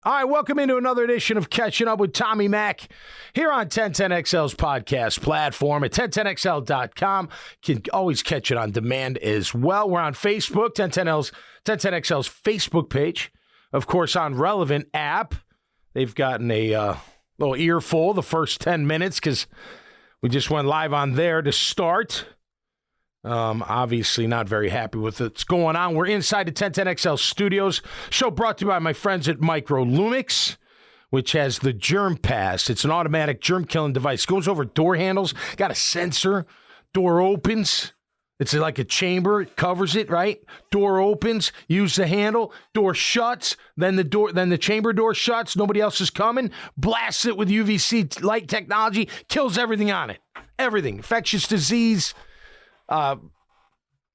All right, welcome into another edition of Catching Up with Tommy Mac here on 1010XL's podcast platform at 1010XL.com. You can always catch it on demand as well. We're on Facebook, 1010XL's Facebook page. Of course, on Relevant app. They've gotten a little earful the first 10 minutes because we just went live on there to start. Obviously not very happy with what's going on. We're inside the 1010XL studios. Show brought to you by my friends at Microlumix, which has the Germ Pass. It's an automatic germ-killing device. Goes over door handles, got a sensor, door opens. It's like a chamber. It covers it, right? Door opens, use the handle, door shuts, then the chamber door shuts, nobody else is coming, blasts it with UVC light technology, kills everything on it. Everything. Infectious disease,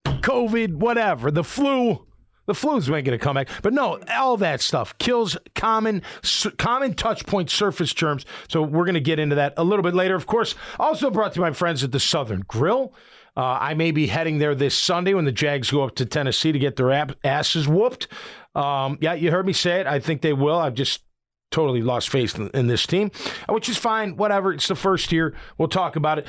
COVID, whatever, the flu's making a comeback, but no, all that stuff kills common touch point surface germs. So we're going to get into that a little bit later. Of course, also brought to my friends at the Southern Grill. I may be heading there this Sunday when the Jags go up to Tennessee to get their asses whooped. Yeah, you heard me say it. I think they will. I've just totally lost faith in this team, which is fine. Whatever. It's the first year. We'll talk about it.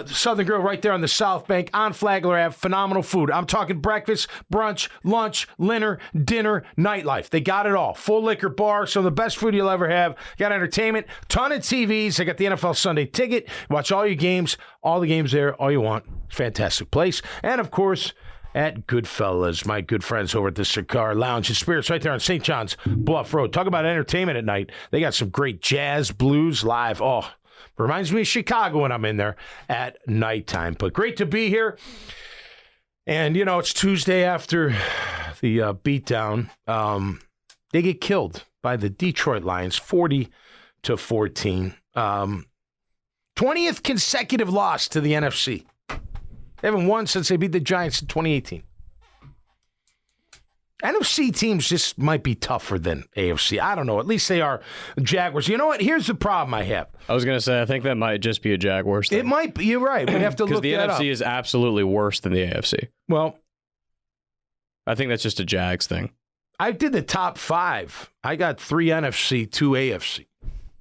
Southern Grill right there on the South Bank on Flagler Ave. Phenomenal food. I'm talking breakfast, brunch, lunch, dinner, nightlife. They got it all. Full liquor bar. Some of the best food you'll ever have. Got entertainment. Ton of TVs. I got the NFL Sunday ticket. Watch all your games. All the games there. All you want. Fantastic place. And, of course, at Goodfellas, my good friends over at the Cigar Lounge and Spirits right there on St. John's Bluff Road. Talk about entertainment at night. They got some great jazz, blues live. Oh, reminds me of Chicago when I'm in there at nighttime. But great to be here. And, it's Tuesday after the beatdown. They get killed by the Detroit Lions, 40-14. 20th consecutive loss to the NFC. They haven't won since they beat the Giants in 2018. NFC teams just might be tougher than AFC. I don't know. At least they are Jaguars. You know what? Here's the problem I have. I was going to say, I think that might just be a Jaguars thing. It might be. You're right. We have to look that up. Because the NFC is absolutely worse than the AFC. Well, I think that's just a Jags thing. I did the top 5. I got 3 NFC, 2 AFC.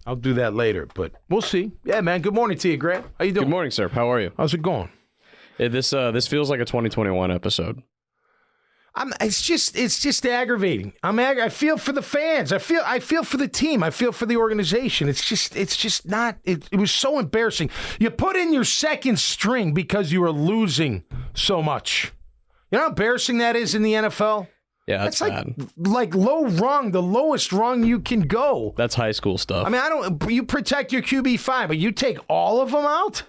I'll do that later, but we'll see. Yeah, man. Good morning to you, Grant. How you doing? Good morning, sir. How are you? How's it going? This feels like a 2021 episode. It's just aggravating. I feel for the fans. I feel for the team. I feel for the organization. It's just not. It was so embarrassing. You put in your second string because you were losing so much. You know how embarrassing that is in the NFL? Yeah, that's bad. Like low rung, the lowest rung you can go. That's high school stuff. I mean, you protect your QB fine, but you take all of them out?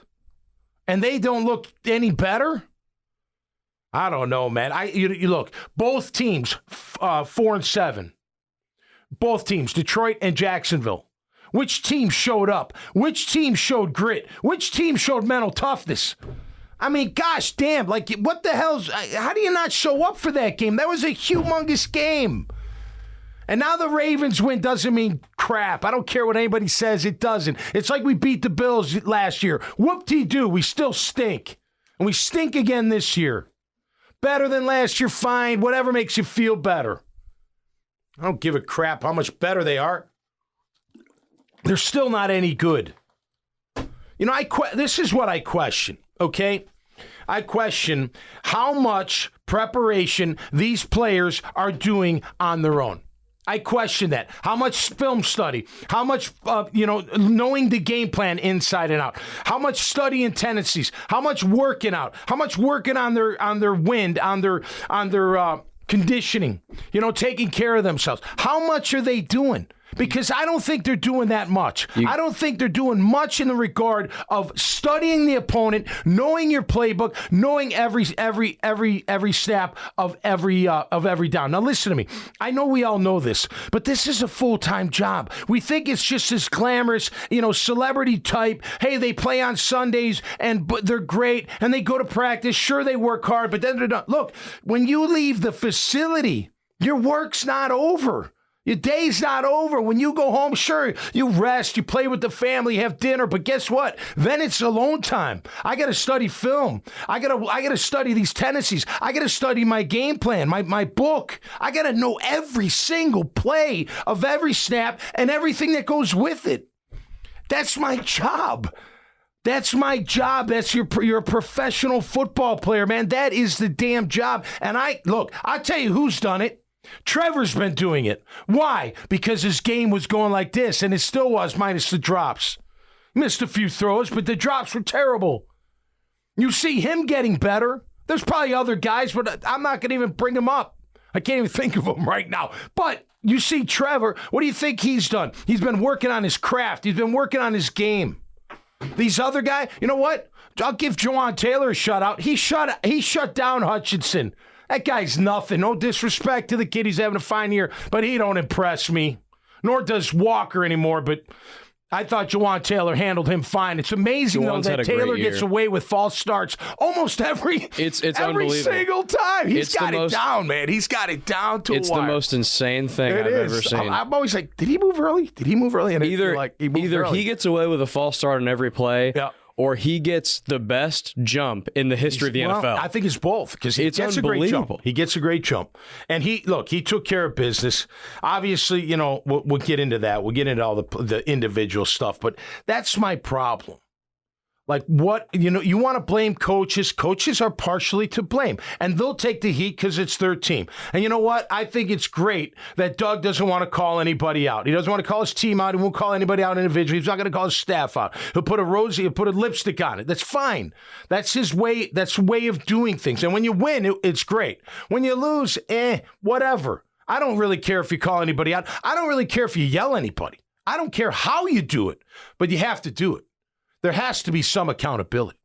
And they don't look any better? I don't know, man. You look, both teams 4-7. Both teams, Detroit and Jacksonville. Which team showed up? Which team showed grit? Which team showed mental toughness? I mean, gosh damn, like what the hell's, how do you not show up for that game? That was a humongous game. And now the Ravens win doesn't mean crap. I don't care what anybody says. It doesn't. It's like we beat the Bills last year. Whoop-de-doo. We still stink. And we stink again this year. Better than last year, fine. Whatever makes you feel better. I don't give a crap how much better they are. They're still not any good. This is what I question, okay? I question how much preparation these players are doing on their own. I question that. How much film study? How much, knowing the game plan inside and out? How much studying tendencies? How much working out? How much working on their wind, on their conditioning? Taking care of themselves. How much are they doing? Because I don't think they're doing that much. I don't think they're doing much in the regard of studying the opponent, knowing your playbook, knowing every snap of every down. Now listen to me. I know we all know this, but this is a full-time job. We think it's just this glamorous, celebrity type. Hey, they play on Sundays and they're great and they go to practice. Sure, they work hard, but then they're done. Look, when you leave the facility, your work's not over. Your day's not over. When you go home, sure, you rest, you play with the family, have dinner, but guess what? Then it's alone time. I got to study film. I got to study these tendencies. I got to study my game plan, my book. I got to know every single play of every snap and everything that goes with it. That's my job. That's my job. That's you're a professional football player, man. That is the damn job. And I'll tell you who's done it. Trevor's been doing it. Why? Because his game was going like this, and it still was, minus the drops. Missed a few throws, but the drops were terrible. You see him getting better. There's probably other guys, but I'm not going to even bring him up. I can't even think of them right now. But you see Trevor, what do you think he's done? He's been working on his craft. He's been working on his game. These other guys, you know what? I'll give Jawan Taylor a shutout. He shut down Hutchinson. That guy's nothing. No disrespect to the kid. He's having a fine year, but he don't impress me. Nor does Walker anymore, but I thought Jawan Taylor handled him fine. It's amazing, though, that Taylor gets away with false starts almost every single time. He's got it down, man. He's got it down to a wire. It's the most insane thing I've ever seen. I'm always like, did he move early? And either he gets away with a false start on every play, or he gets the best jump in the history of the NFL. I think it's both, because he gets a great jump. He gets a great jump. And he took care of business. Obviously, we'll get into that. We'll get into all the individual stuff, but that's my problem. Like, what, you want to blame coaches. Coaches are partially to blame, and they'll take the heat because it's their team. And you know what? I think it's great that Doug doesn't want to call anybody out. He doesn't want to call his team out. He won't call anybody out individually. He's not going to call his staff out. He'll put a lipstick on it. That's fine. That's his way. That's way of doing things. And when you win, it's great. When you lose, whatever. I don't really care if you call anybody out. I don't really care if you yell anybody. I don't care how you do it, but you have to do it. There has to be some accountability.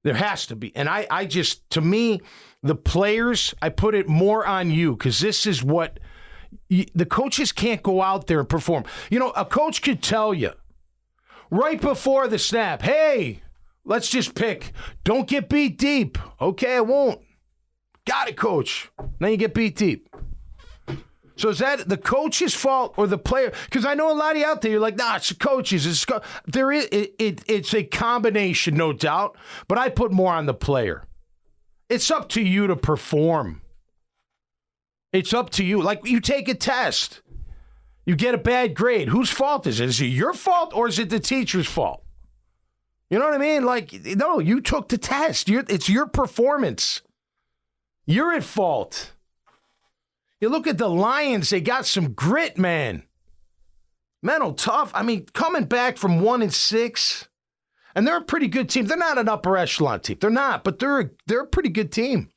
There has to be. And I just, to me, the players, I put it more on you, because this is what the coaches can't go out there and perform. A coach could tell you right before the snap, hey, let's just pick. Don't get beat deep. Okay, I won't. Got it, coach. Then you get beat deep. So is that the coach's fault or the player? Because I know a lot of you out there, you're like, nah, it's the coaches. It's a combination, no doubt. But I put more on the player. It's up to you to perform. It's up to you. Like, you take a test. You get a bad grade. Whose fault is it? Is it your fault, or is it the teacher's fault? You know what I mean? Like, no, you took the test. It's your performance. You're at fault. You look at the Lions, they got some grit, man. Mental tough. I mean, coming back from 1-6, and they're a pretty good team. They're not an upper echelon team. They're not, but they're a pretty good team.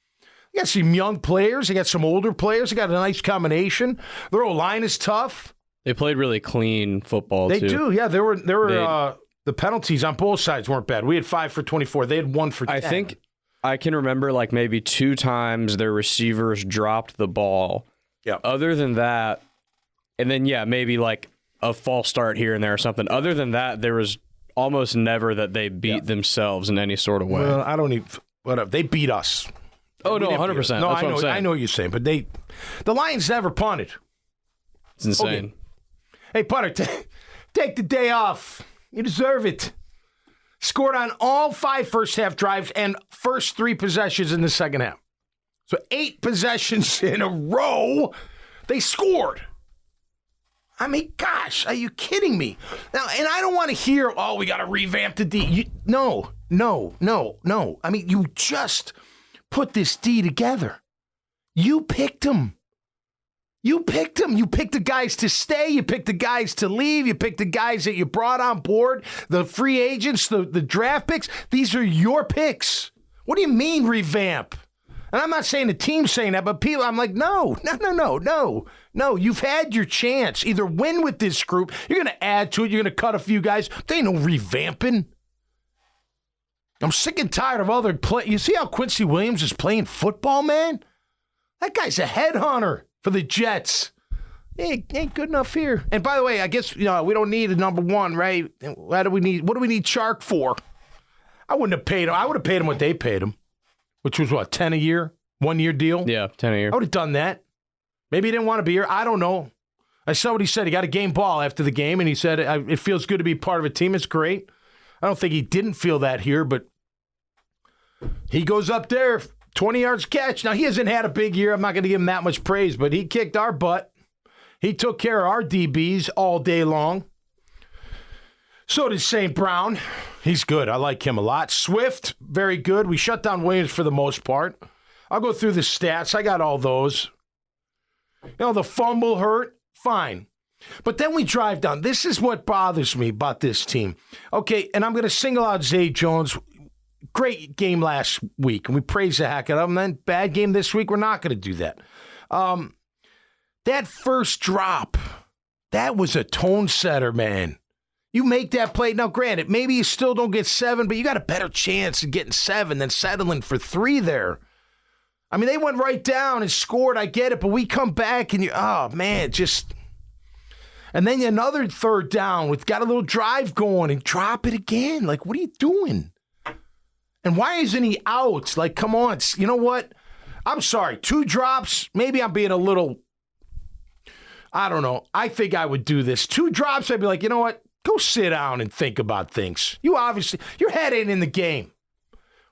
They got some young players. They got some older players. They got a nice combination. Their O-line is tough. They played really clean football, too. They do, yeah. They were the penalties on both sides weren't bad. We had 5 for 24. They had 1 for 10. I think I can remember like maybe 2 times their receivers dropped the ball. Yeah. Other than that, and then, maybe like a false start here and there or something. Other than that, there was almost never that they beat themselves in any sort of way. Well, I don't even, whatever. They beat us. Oh, no, 100%. No, That's what I'm saying. I know what you're saying, but the Lions never punted. It's insane. Okay. Hey, punter, take the day off. You deserve it. Scored on all 5 first-half drives and first 3 possessions in the second half. So 8 possessions in a row, they scored. I mean, gosh, are you kidding me? Now, and I don't want to hear, we got to revamp the D. No. I mean, you just put this D together. You picked them. You picked the guys to stay. You picked the guys to leave. You picked the guys that you brought on board, the free agents, the draft picks. These are your picks. What do you mean revamp? And I'm not saying the team's saying that, but people, I'm like, no. You've had your chance. Either win with this group, you're going to add to it, you're going to cut a few guys. There ain't no revamping. I'm sick and tired of other play. You see how Quincy Williams is playing football, man? That guy's a headhunter for the Jets. He ain't good enough here. And by the way, I guess we don't need a number 1, right? What do we need Chark for? I wouldn't have paid him. I would have paid him what they paid him. Which was what, 10 a year? 1-year deal? Yeah, 10 a year. I would have done that. Maybe he didn't want to be here. I don't know. I saw what he said. He got a game ball after the game, and he said, it feels good to be part of a team. It's great. I don't think he didn't feel that here, but he goes up there, 20 yards catch. Now, he hasn't had a big year. I'm not going to give him that much praise, but he kicked our butt. He took care of our DBs all day long. So did St. Brown. He's good. I like him a lot. Swift, very good. We shut down Williams for the most part. I'll go through the stats. I got all those. The fumble hurt. Fine. But then we drive down. This is what bothers me about this team. Okay, and I'm going to single out Zay Jones. Great game last week, and we praise the heck out of him. Then bad game this week, we're not going to do that. That first drop, that was a tone setter, man. You make that play. Now, granted, maybe you still don't get 7, but you got a better chance of getting 7 than settling for 3 there. I mean, they went right down and scored. I get it, but we come back and and then another third down. We've got a little drive going and drop it again. Like, what are you doing? And why isn't he out? Like, come on. You know what? I'm sorry. 2 drops. Maybe I'm being a little, I don't know. I think I would do this. 2 drops, I'd be like, you know what? Go sit down and think about things. Your head ain't in the game.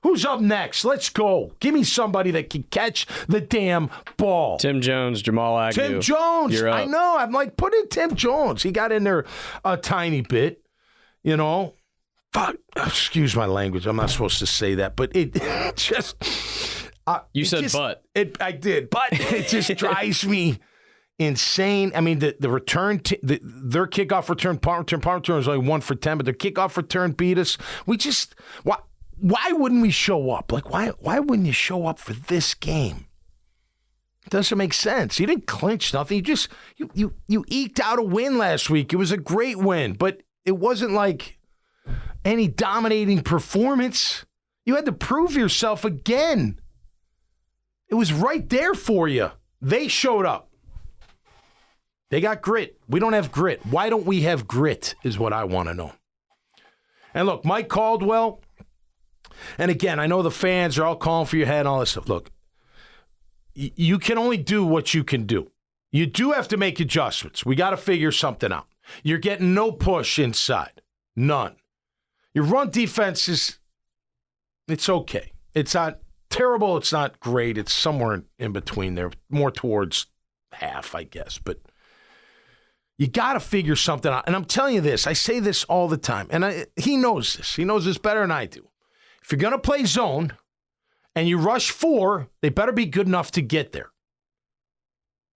Who's up next? Let's go. Give me somebody that can catch the damn ball. Tim Jones, Jamal Agnew. Tim Jones. You're up. I know. I'm like, put in Tim Jones. He got in there a tiny bit, Fuck. Excuse my language. I'm not supposed to say that, but it just... You said but. I did, but it just drives me insane. I mean, the return, their kickoff return, punt return was only 1 for 10, but their kickoff return beat us. Why wouldn't we show up? Like, why wouldn't you show up for this game? It doesn't make sense. You didn't clinch nothing. You eked out a win last week. It was a great win, but it wasn't like any dominating performance. You had to prove yourself again. It was right there for you. They showed up. They got grit. We don't have grit. Why don't we have grit is what I want to know. And look, Mike Caldwell, and again, I know the fans are all calling for your head and all this stuff. Look, you can only do what you can do. You do have to make adjustments. We got to figure something out. You're getting no push inside. None. Your run defense it's okay. It's not terrible. It's not great. It's somewhere in between there, more towards half, I guess. But you got to figure something out. And I'm telling you this. I say this all the time. And he knows this. He knows this better than I do. If you're going to play zone and you rush 4, they better be good enough to get there.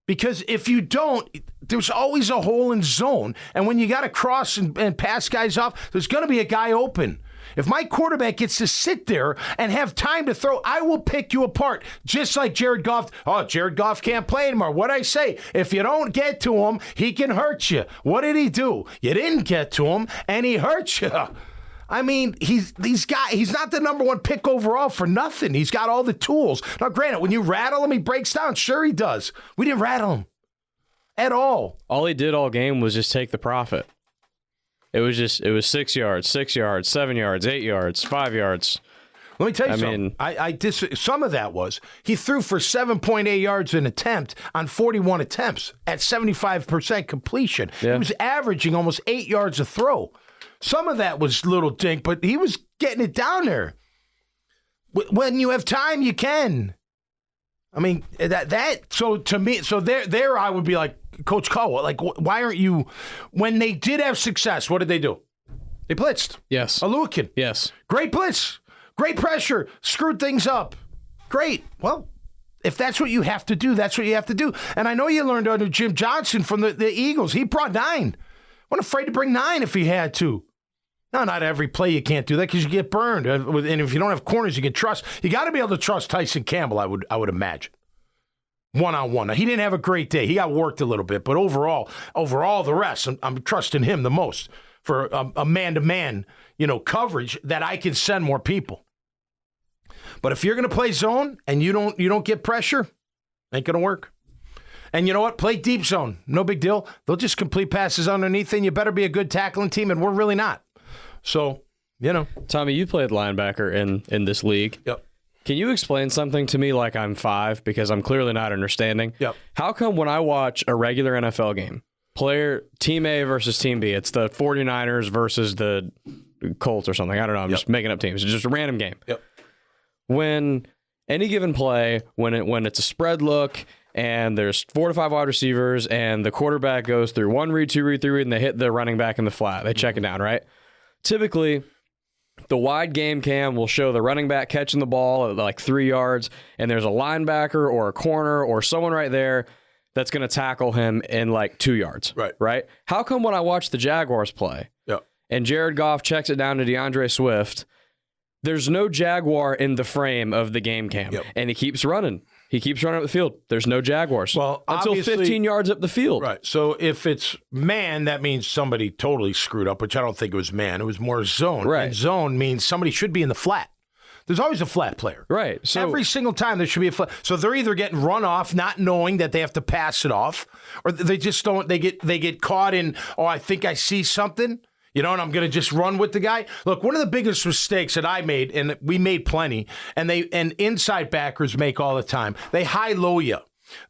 Because if you don't, there's always a hole in zone. And when you got to cross and pass guys off, there's going to be a guy open. If my quarterback gets to sit there and have time to throw, I will pick you apart. Just like Jared Goff. Oh, Jared Goff can't play anymore. What'd I say? If you don't get to him, he can hurt you. What did he do? You didn't get to him, and he hurt you. I mean, he's not the number 1 pick overall for nothing. He's got all the tools. Now, granted, when you rattle him, he breaks down. Sure he does. We didn't rattle him at all. All he did all game was just take the profit. It was 6 yards, 6 yards, 7 yards, 8 yards, 5 yards. Let me tell you something. Some of that was he threw for 7.8 yards an attempt on 41 attempts at 75% completion. Yeah. He was averaging almost 8 yards a throw. Some of that was little dink, but he was getting it down there. When you have time, you can. I mean, so to me, so there I would be like, Coach Caldwell, like, why aren't you, when they did have success, what did they do? They blitzed. Yes. Alukin. Yes. Great blitz. Great pressure. Screwed things up. Great. Well, if that's what you have to do, that's what you have to do. And I know you learned under Jim Johnson from the Eagles. He brought 9. Wasn't afraid to bring 9 if he had to. No, not every play you can't do that because you get burned. And if you don't have corners you can trust, you got to be able to trust Tyson Campbell, I would imagine. One-on-one. Now, he didn't have a great day. He got worked a little bit. But overall the rest, I'm trusting him the most for a man-to-man, coverage that I can send more people. But if you're going to play zone and you don't get pressure, ain't going to work. And you know what? Play deep zone. No big deal. They'll just complete passes underneath, and you better be a good tackling team, and we're really not. So, Tommy, you played linebacker in this league. Yep. Can you explain something to me like I'm 5 because I'm clearly not understanding? Yep. How come when I watch a regular NFL game, Team A versus Team B. It's the 49ers versus the Colts or something. I don't know. I'm just making up teams. It's just a random game. Yep. When any given play, when it's a spread look and there's 4 to 5 wide receivers and the quarterback goes through 1 read, 2 read, 3 read, and they hit the running back in the flat. They check it down, right? Typically, the wide game cam will show the running back catching the ball at like 3 yards, and there's a linebacker or a corner or someone right there that's going to tackle him in like 2 yards. Right? How come when I watch the Jaguars play and Jared Goff checks it down to DeAndre Swift, there's no Jaguar in the frame of the game cam, and he keeps running. He keeps running up the field. There's no Jaguars. Well, until 15 yards up the field. Right. So if it's man, that means somebody totally screwed up, which I don't think it was man. It was more zone. Right. And zone means somebody should be in the flat. There's always a flat player. Right. So every single time there should be a flat. So they're either getting run off, not knowing that they have to pass it off, or they just don't. They get caught in, oh, I think I see something. You know, and I'm going to just run with the guy. Look, one of the biggest mistakes that I made, and we made plenty, and inside backers make all the time. They high-low you.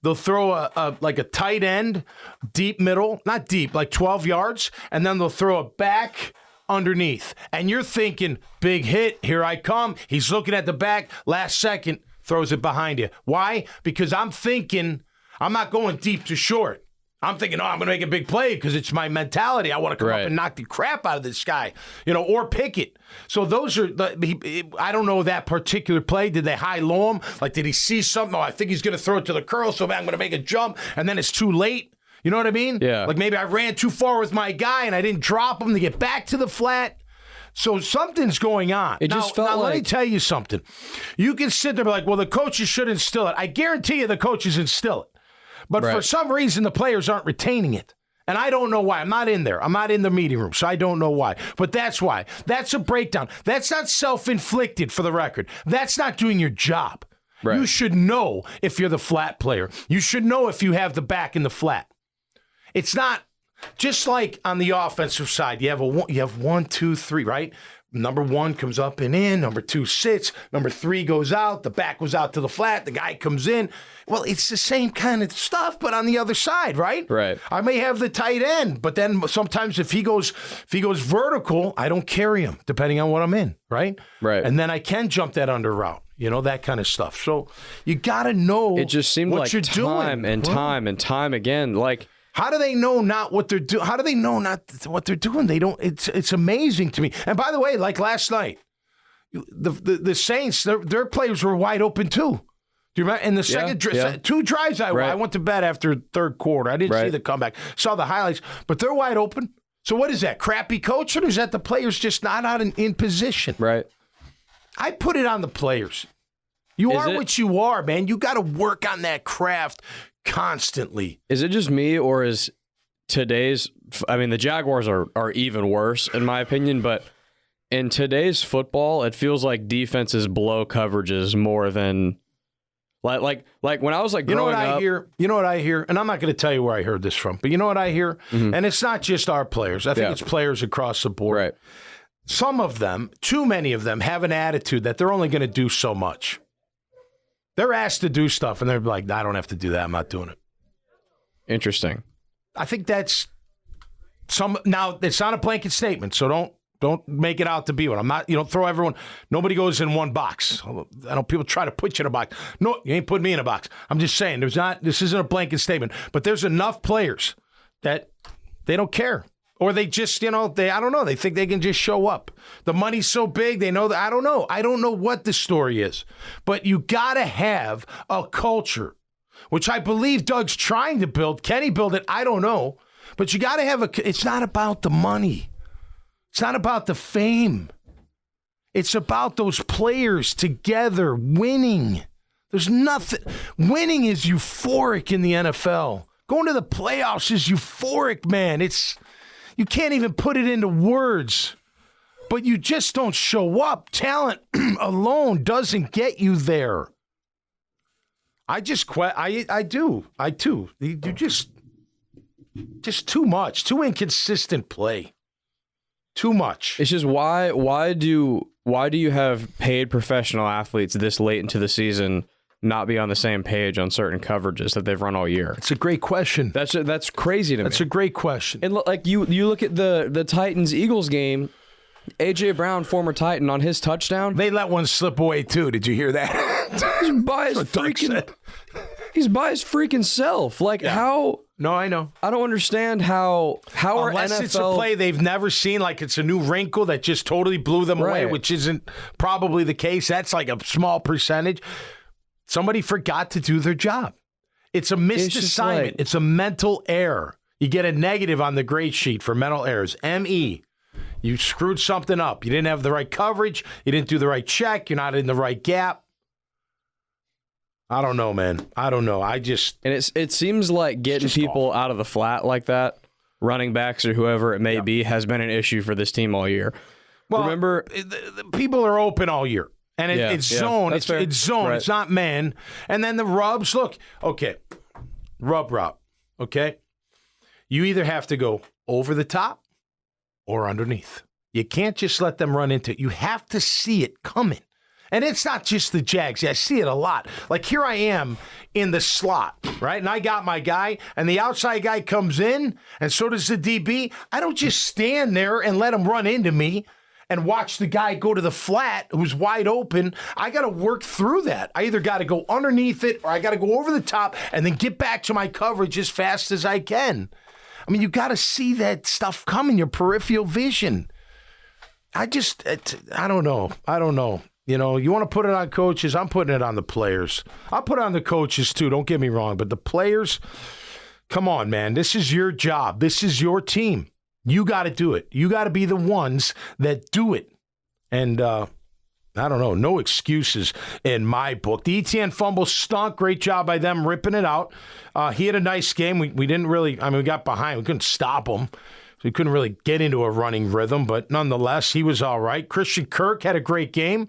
They'll throw a tight end, deep middle, not deep, like 12 yards, and then they'll throw a back underneath. And you're thinking, big hit, here I come. He's looking at the back, last second, throws it behind you. Why? Because I'm thinking, I'm not going deep to short. I'm thinking, I'm going to make a big play because it's my mentality. I want to come up and knock the crap out of this guy, or pick it. So those are, I don't know that particular play. Did they high-low him? Like, did he see something? Oh, I think he's going to throw it to the curl, so I'm going to make a jump, and then it's too late. You know what I mean? Yeah. Like maybe I ran too far with my guy, and I didn't drop him to get back to the flat. So something's going on. It just felt like... Let me tell you something. You can sit there and be like, well, the coaches should instill it. I guarantee you the coaches instill it. But for some reason, the players aren't retaining it. And I don't know why. I'm not in there. I'm not in the meeting room, so I don't know why. But that's why. That's a breakdown. That's not self-inflicted, for the record. That's not doing your job. Right. You should know if you're the flat player. You should know if you have the back in the flat. It's not just like on the offensive side. You have 1, 2, 3, right? Number 1 comes up and in. Number 2 sits. Number 3 goes out. The back goes out to the flat. The guy comes in. Well, it's the same kind of stuff, but on the other side, right? Right. I may have the tight end, but then sometimes if he goes vertical, I don't carry him, depending on what I'm in, right? Right. And then I can jump that under route, that kind of stuff. So you got to know. It just seemed what like you're time doing. and time and time again, like. How do they know not what they're doing? How do they know not what they're doing? They don't. It's amazing to me. And by the way, like last night, the Saints, their players were wide open too. Do you remember? In the second 2 drives, I went to bed after third quarter. I didn't see the comeback. Saw the highlights, but they're wide open. So what is that? Crappy coaching, or is that the players just not out in position? Right. I put it on the players. You are what you are, man. You got to work on that craft constantly. Is it just me, or is today's... I mean, the Jaguars are even worse, in my opinion, but in today's football, it feels like defenses blow coverages more than... Like when I was like growing up... You know what I hear? And I'm not going to tell you where I heard this from, but you know what I hear? Mm-hmm. And it's not just our players. I think it's players across the board. Right. Some of them, too many of them, have an attitude that they're only going to do so much. They're asked to do stuff, and they're like, I don't have to do that. I'm not doing it. Interesting. I think that's some. Now, it's not a blanket statement, so don't make it out to be one. I'm not. Don't throw everyone. Nobody goes in one box. I know people try to put you in a box. No, you ain't putting me in a box. I'm just saying this isn't a blanket statement, but there's enough players that they don't care. Or they just, I don't know. They think they can just show up. The money's so big, they know that. I don't know. I don't know what the story is. But you got to have a culture, which I believe Doug's trying to build. Can he build it? I don't know. But you got to have it's not about the money. It's not about the fame. It's about those players together winning. There's nothing. Winning is euphoric in the NFL. Going to the playoffs is euphoric, man. You can't even put it into words, but you just don't show up. Talent alone doesn't get you there. I do. You just too much, too inconsistent play. Too much. It's just why do you have paid professional athletes this late into the season not be on the same page on certain coverages that they've run all year? It's a great question. That's crazy to me. That's a great question. And like you look at the Titans-Eagles game, A.J. Brown, former Titan, on his touchdown. They let one slip away, too. Did you hear that? He's by his freaking self. Like, how... No, I know. I don't understand how our Unless NFL... it's a play they've never seen, like it's a new wrinkle that just totally blew them away, which isn't probably the case. That's like a small percentage. Somebody forgot to do their job. It's a missed assignment. It's a mental error. You get a negative on the grade sheet for mental errors. M-E. You screwed something up. You didn't have the right coverage. You didn't do the right check. You're not in the right gap. I don't know, man. I don't know. And it seems like getting people out of the flat like that, running backs or whoever it may be, has been an issue for this team all year. Well, remember, the people are open all year. And it's zone. It's zone. Right. It's not man. And then the rubs. Look, okay. Rub. Okay. You either have to go over the top or underneath. You can't just let them run into it. You have to see it coming. And it's not just the Jags. I see it a lot. Like here I am in the slot, right? And I got my guy, and the outside guy comes in, and so does the DB. I don't just stand there and let him run into me and watch the guy go to the flat who's wide open. I got to work through that. I either got to go underneath it or I got to go over the top and then get back to my coverage as fast as I can. I mean, you got to see that stuff coming, your peripheral vision. I don't know. You know, you want to put it on coaches? I'm putting it on the players. I'll put it on the coaches too, don't get me wrong. But the players, come on, man. This is your job. This is your team. You got to do it. You got to be the ones that do it. And I don't know, no excuses in my book. The ETN fumble stunk. Great job by them ripping it out. He had a nice game. We didn't really, we got behind. We couldn't stop him. So we couldn't really get into a running rhythm, but nonetheless, he was all right. Christian Kirk had a great game.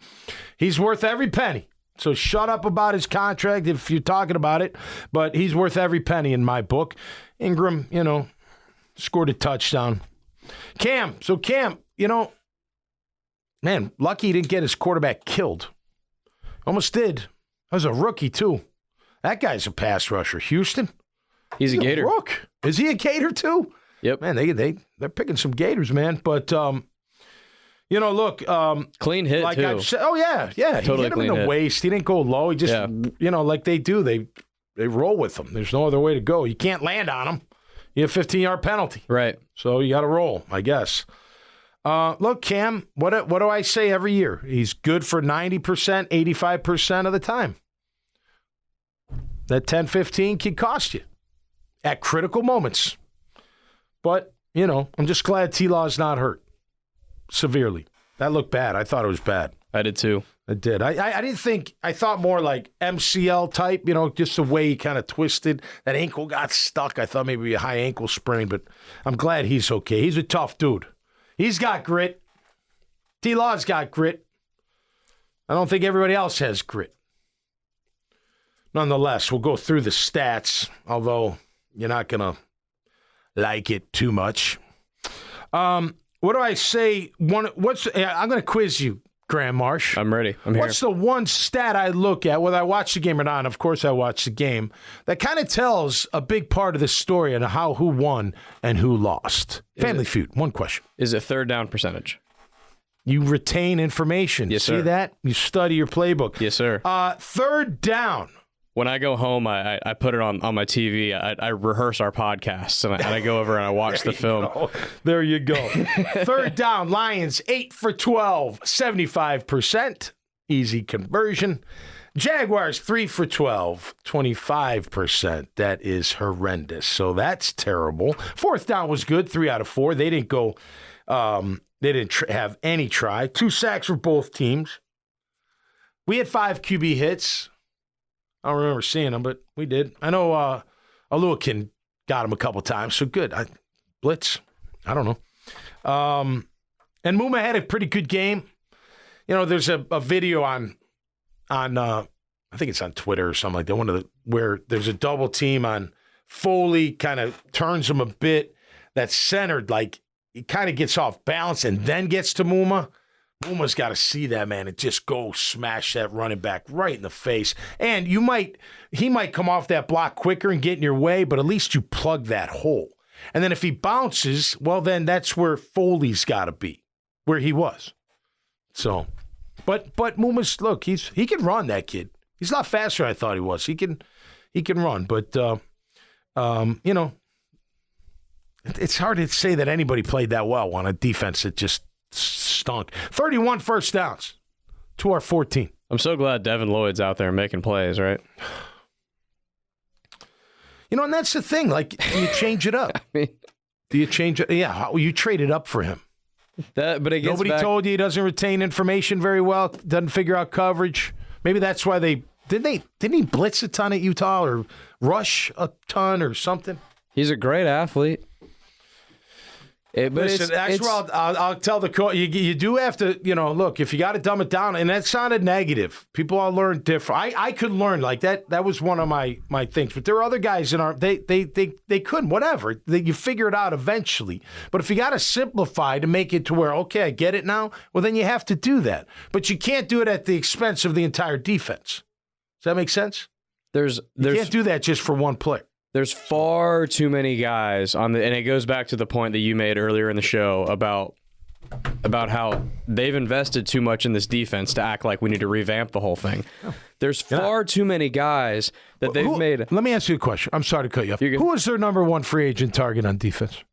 He's worth every penny. So shut up about his contract if you're talking about it, but he's worth every penny in my book. Ingram, scored a touchdown. Cam, man, lucky he didn't get his quarterback killed. Almost did. That was a rookie, too. That guy's a pass rusher. Houston? He's a Gator. Rook. Is he a Gator, too? Yep. Man, they're picking some Gators, man. But, look. Clean hit, like too. I've said, yeah. Totally he hit him in the hit. waist. He didn't go low. He just, like they do. They roll with them. There's no other way to go. You can't land on them. You have a 15-yard penalty. Right. So you got to roll, I guess. Look, Cam, what do I say every year? He's good for 90%, 85% of the time. That 10-15 can cost you at critical moments. But, I'm just glad T-Law's not hurt severely. That looked bad. I thought it was bad. I did too. I did. I didn't think, I thought more like MCL type, just the way he kind of twisted. That ankle got stuck. I thought maybe a high ankle sprain, but I'm glad he's okay. He's a tough dude. He's got grit. T-Law's got grit. I don't think everybody else has grit. Nonetheless, we'll go through the stats, although you're not going to like it too much. What do I say? I'm going to quiz you, Graham Marsh. I'm ready. I'm here. What's the one stat I look at, whether I watch the game or not? And of course, I watch the game. That kind of tells a big part of the story and who won and who lost. Family Feud. One question. Is it third down percentage? You retain information. Yes, See sir. that? You study your playbook. Yes, sir. Third down. When I go home, I put it on my TV. I rehearse our podcasts, and I go over and I watch the film. There you go. Third down, Lions 8 for 12, 75%. Easy conversion. Jaguars 3 for 12, 25%. That is horrendous. So that's terrible. Fourth down was good, 3 out of 4. They didn't go. They didn't have any try. 2 sacks for both teams. We had 5 QB hits. I don't remember seeing them, but we did. I know Aluakin got him a couple times, so good. Blitz. I don't know. And Muma had a pretty good game. There's a video on I think it's on Twitter or something like that. Where there's a double team on Foley, kind of turns him a bit. That's centered, like he kind of gets off balance and then gets to Muma. Uma's got to see that, man, and just go smash that running back right in the face. And he might come off that block quicker and get in your way, but at least you plug that hole. And then if he bounces, well, then that's where Foley's got to be, where he was. So, but Muma's, look, he can run, that kid. He's not faster than I thought he was. He can run, but it's hard to say that anybody played that well on a defense that just stunk. 31 first downs to our 14. I'm so glad Devin Lloyd's out there making plays, right? And that's the thing. Like, do you change it up? Do you change it? Yeah, you traded up for him. Nobody told you he doesn't retain information very well, doesn't figure out coverage. Maybe that's why didn't he blitz a ton at Utah or rush a ton or something? He's a great athlete. Listen, that's where I'll tell the coach. You do have to, look, if you got to dumb it down, and that sounded negative. People all learn different. I could learn like that. That was one of my things. But there are other guys in they couldn't, whatever. You figure it out eventually. But if you got to simplify to make it to where, okay, I get it now, well, then you have to do that. But you can't do it at the expense of the entire defense. Does that make sense? You can't do that just for one player. There's far too many guys and it goes back to the point that you made earlier in the show about how they've invested too much in this defense to act like we need to revamp the whole thing. There's far too many guys that they've made. Let me ask you a question. I'm sorry to cut you off. Who was their number one free agent target on defense?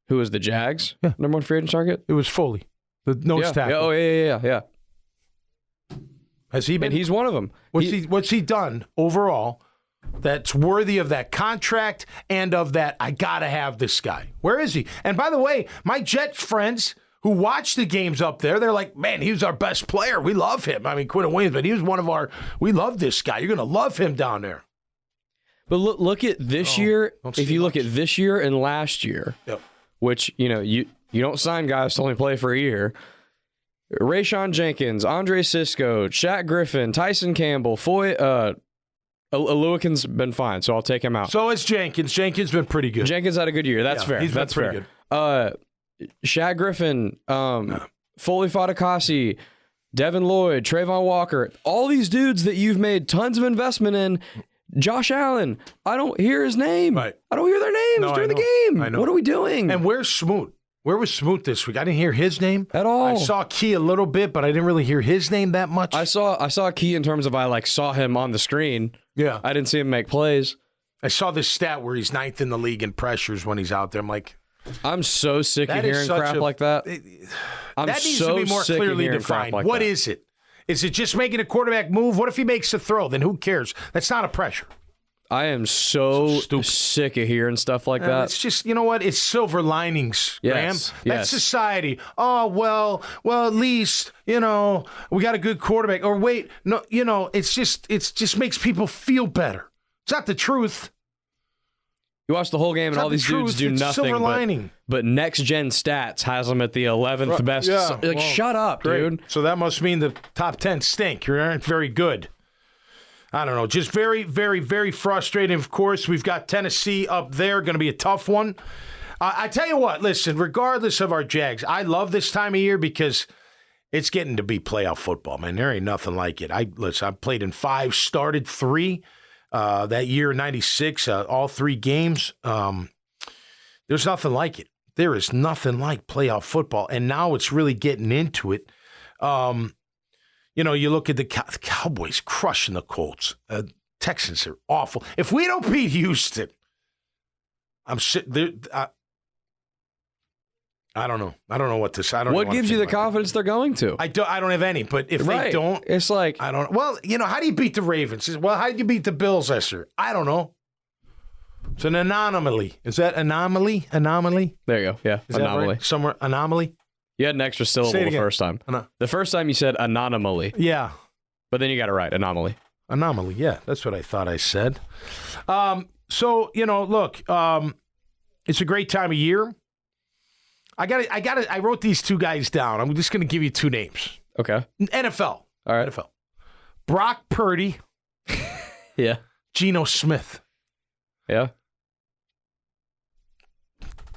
Who was the Jags? Yeah. Number one free agent target? It was Foley, the nose tackle. Oh, yeah. Has he been? And he's one of them. What's he done overall that's worthy of that contract and of that, I got to have this guy? Where is he? And by the way, my Jets friends who watch the games up there, they're like, man, he was our best player. We love him. I mean, Quinton Williams, but he was one of we love this guy. You're going to love him down there. But look at this year. If you look at this year and last year, which, you don't sign guys to only play for a year. Rayshon Jenkins, Andre Sisco, Shaq Griffin, Tyson Campbell, Foy, Aluakin's been fine, so I'll take him out. So is Jenkins. Jenkins been pretty good. Jenkins had a good year. That's fair. He's been pretty good. Shaq Griffin, Foley Fatukasi, Devin Lloyd, Trayvon Walker, all these dudes that you've made tons of investment in. Josh Allen, I don't hear his name. Right. I don't hear their names during the game. I know. What are we doing? And where's Smoot? Where was Smoot this week? I didn't hear his name at all. I saw Key a little bit, but I didn't really hear his name that much. I saw Key in terms of I saw him on the screen. Yeah. I didn't see him make plays. I saw this stat where he's 9th in the league in pressures when he's out there. I'm like, I'm so sick of hearing crap like that. That needs to be more clearly defined. What is it? Is it just making a quarterback move? What if he makes a throw? Then who cares? That's not a pressure. I am so sick of hearing stuff like that. It's just, you know what? It's silver linings, Graham. That's society. Oh, well, at least, we got a good quarterback. Or wait, no, it just makes people feel better. It's not the truth. You watch the whole game and all these dudes do nothing. Silver lining. But Next Gen Stats has them at the 11th best. Yeah, shut up, great. dude. So that must mean the top 10 stink. You aren't very good. I don't know. Just very, very, very frustrating. Of course, we've got Tennessee up there. Going to be a tough one. I tell you what, listen, regardless of our Jags, I love this time of year because it's getting to be playoff football, man. There ain't nothing like it. I played in 5, started 3 that year in 96, all 3 games. There's nothing like it. There is nothing like playoff football, and now it's really getting into it. You look at the Cowboys crushing the Colts. Texans are awful. If we don't beat Houston, I'm sitting there. I don't know. I don't know what to say. What gives you the confidence they're going to? I don't have any. But if they don't, it's like I don't. Well, how do you beat the Ravens? Well, how did you beat the Bills last year? I don't know. It's an anomaly. Is that anomaly? Anomaly? There you go. Yeah, is anomaly. That right? Somewhere anomaly. You had an extra syllable the first time. The first time you said anomaly. Yeah. But then you got it right. Anomaly. Anomaly. Yeah, that's what I thought I said. So look, it's a great time of year. I wrote these 2 guys down. I'm just going to give you 2 names. Okay. NFL. All right. NFL. Brock Purdy. Yeah. Geno Smith. Yeah.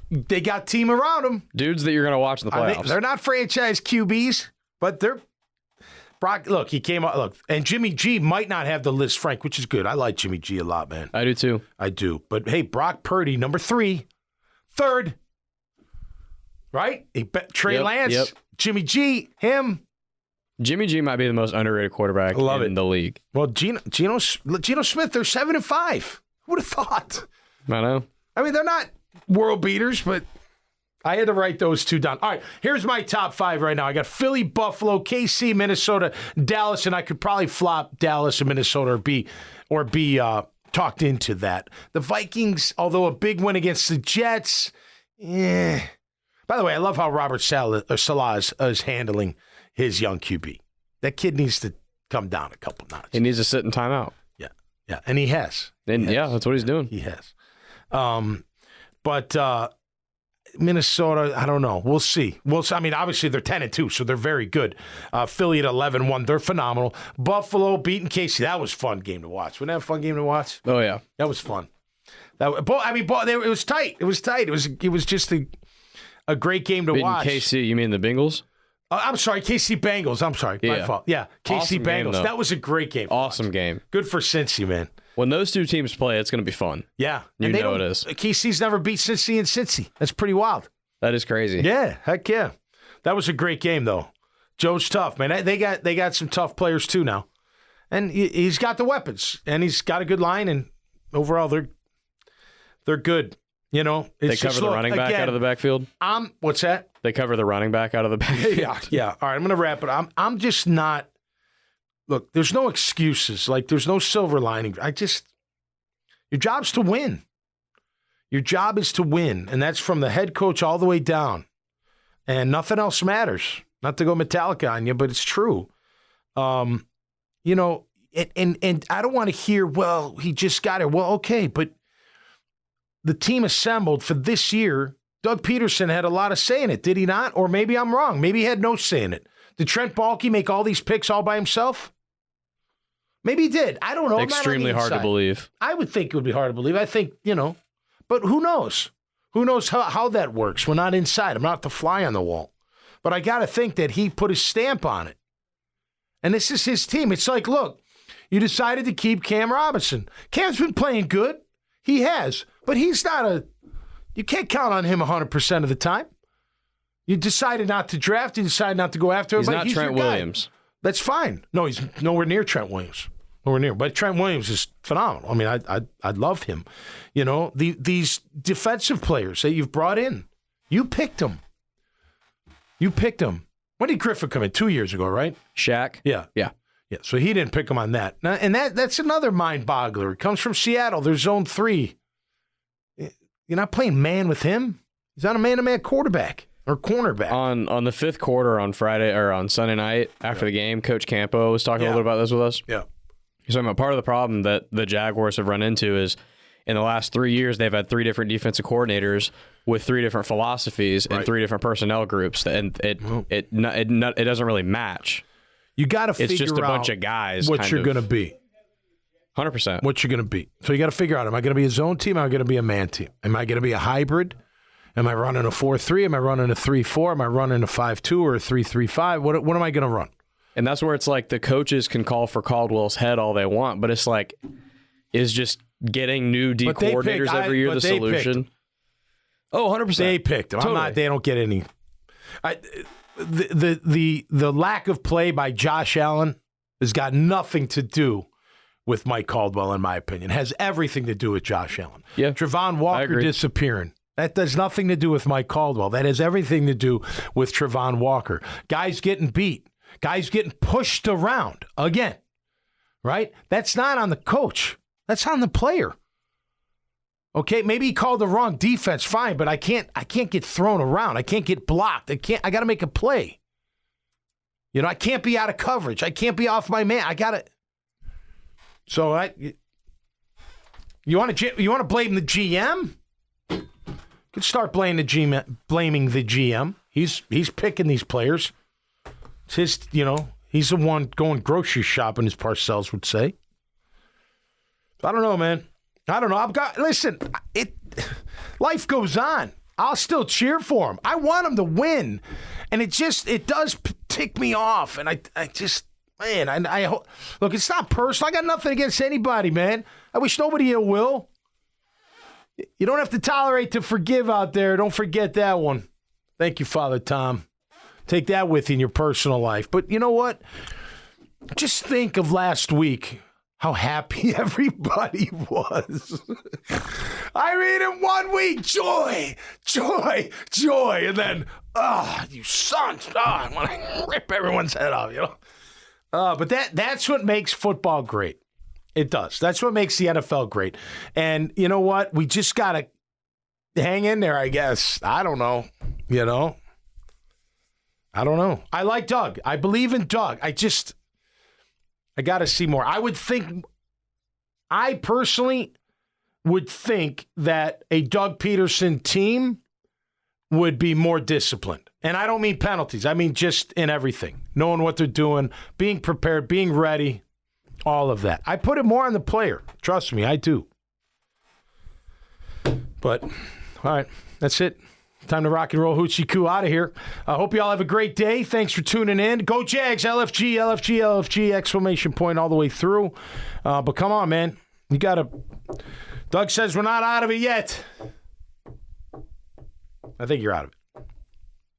They got team around them. Dudes that you're going to watch in the playoffs. They're not franchise QBs. But Brock, look, he came out. Look, and Jimmy G might not have the list, Frank, which is good. I like Jimmy G a lot, man. I do too. I do. But hey, Brock Purdy, number 3, third, right? Trey Lance, Jimmy G, him. Jimmy G might be the most underrated quarterback in the league. Well, Geno Smith, they're 7-5. Who would have thought? I know. I mean, they're not world beaters, but I had to write those two down. All right, here's my top 5 right now. I got Philly, Buffalo, KC, Minnesota, Dallas, and I could probably flop Dallas and Minnesota or be talked into that. The Vikings, although a big win against the Jets, By the way, I love how Robert Saleh is handling his young QB. That kid needs to come down a couple notches. He needs to sit in timeout. Yeah, and he has. That's what he's doing. He has. But Minnesota, I don't know. We'll see. I mean, obviously they're 10-2, so they're very good. Philly at 11-1, they're phenomenal. Buffalo beating KC. That was a fun game to watch. Wasn't that a fun game to watch? Oh yeah, that was fun. It was tight. It was tight. It was just a great game to watch. KC, you mean the Bengals? I'm sorry, KC Bengals. I'm sorry, my fault. Yeah, KC awesome Bengals. Game, that was a great game. Awesome game. Good for Cincy, man. When those two teams play, it's going to be fun. Yeah, you know it is. KC's never beat Cincy in Cincy. That's pretty wild. That is crazy. Yeah, heck yeah. That was a great game, though. Joe's tough, man. They got some tough players too now, and he's got the weapons, and he's got a good line, and overall they're good. You know, they cover the running back out of the backfield. What's that? They cover the running back out of the backfield. Yeah. All right, I'm gonna wrap it. I'm just not. Look, there's no excuses. Like there's no silver lining. Your job's to win. Your job is to win, and that's from the head coach all the way down, and nothing else matters. Not to go Metallica on you, but it's true. You know, and I don't want to hear, well, he just got it. Well, okay, but the team assembled for this year, Doug Peterson had a lot of say in it, did he not? Or maybe I'm wrong. Maybe he had no say in it. Did Trent Baalke make all these picks all by himself? Maybe he did. I don't know. Extremely hard to believe. I would think it would be hard to believe. I think, but who knows? Who knows how that works? We're not inside. I'm not the fly on the wall. But I got to think that he put his stamp on it. And this is his team. It's like, look, you decided to keep Cam Robinson. Cam's been playing good. He has. But he's not you can't count on him 100% of the time. You decided not to draft. You decided not to go after him. He's not Trent Williams. That's fine. No, he's nowhere near Trent Williams. Nowhere near. But Trent Williams is phenomenal. I mean, I love him. These defensive players that you've brought in, you picked them. When did Griffin come in? 2 years ago, right? Shaq? Yeah. So he didn't pick him on that. Now, and that's another mind boggler. It comes from Seattle. They're zone 3. You're not playing man with him. He's not a man-to-man quarterback or cornerback. On the fifth quarter on Friday or on Sunday night after the game, Coach Campo was talking a little bit about this with us. Yeah. He's talking about part of the problem that the Jaguars have run into is in the last 3 years they've had 3 different defensive coordinators with 3 different philosophies and 3 different personnel groups, and it doesn't really match. You got to figure out. It's just a bunch of guys. What you're going to be. 100%. What you're going to be. So you got to figure out, am I going to be a zone team? Am I going to be a man team? Am I going to be a hybrid? Am I running a 4-3? Am I running a 3-4? Am I running a 5-2 or a 3-3-5? What am I going to run? And that's where it's like the coaches can call for Caldwell's head all they want, but it's like, is just getting new D coordinators every year the solution? Oh, 100%. They picked him. Totally. They don't get any. The lack of play by Josh Allen has got nothing to do with Mike Caldwell, in my opinion. It has everything to do with Josh Allen. Yeah, Trevon Walker disappearing. That does nothing to do with Mike Caldwell. That has everything to do with Trevon Walker. Guys getting beat. Guys getting pushed around again. Right? That's not on the coach. That's on the player. Okay, maybe he called the wrong defense, fine, but I can't get thrown around. I can't get blocked. I got to make a play. I can't be out of coverage. I can't be off my man. I got to. So you want to blame the GM? You could start blaming the GM. He's picking these players. It's his, he's the one going grocery shopping, as Parcells would say. I don't know, man. I don't know. Listen, life goes on. I'll still cheer for him. I want him to win. And it does tick me off. And I look, it's not personal. I got nothing against anybody, man. I wish nobody ill will. You don't have to tolerate to forgive out there. Don't forget that one. Thank you, Father Tom. Take that with you in your personal life. But you know what? Just think of last week, how happy everybody was. I mean, in 1 week, joy. And then, you sons. I want to rip everyone's head off, you know? But that's what makes football great. It does. That's what makes the NFL great. And you know what? We just got to hang in there, I guess. I don't know. You know? I don't know. I like Doug. I believe in Doug. I got to see more. I personally would think that a Doug Peterson team would be more disciplined. And I don't mean penalties. I mean just in everything. Knowing what they're doing, being prepared, being ready, all of that. I put it more on the player. Trust me, I do. But, all right, that's it. Time to rock and roll Hoochie Coo out of here. I hope you all have a great day. Thanks for tuning in. Go Jags, LFG, exclamation point all the way through. But come on, man. You got to... Doug says we're not out of it yet. I think you're out of it.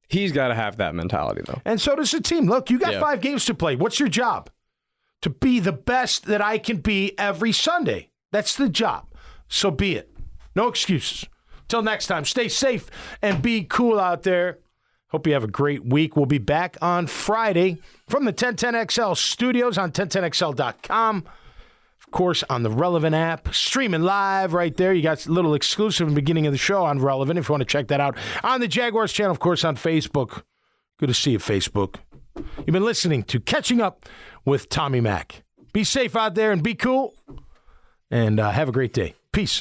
He's got to have that mentality, though. And so does the team. Look, you got 5 games to play. What's your job? To be the best that I can be every Sunday. That's the job. So be it. No excuses. Till next time, stay safe and be cool out there. Hope you have a great week. We'll be back on Friday from the 1010XL studios on 1010XL.com. Of course, on the Relevant app, streaming live right there. You got a little exclusive in the beginning of the show on Relevant if you want to check that out. On the Jaguars channel, of course, on Facebook. Good to see you, Facebook. You've been listening to Catching Up with Tommy Mack. Be safe out there and be cool. And have a great day. Peace.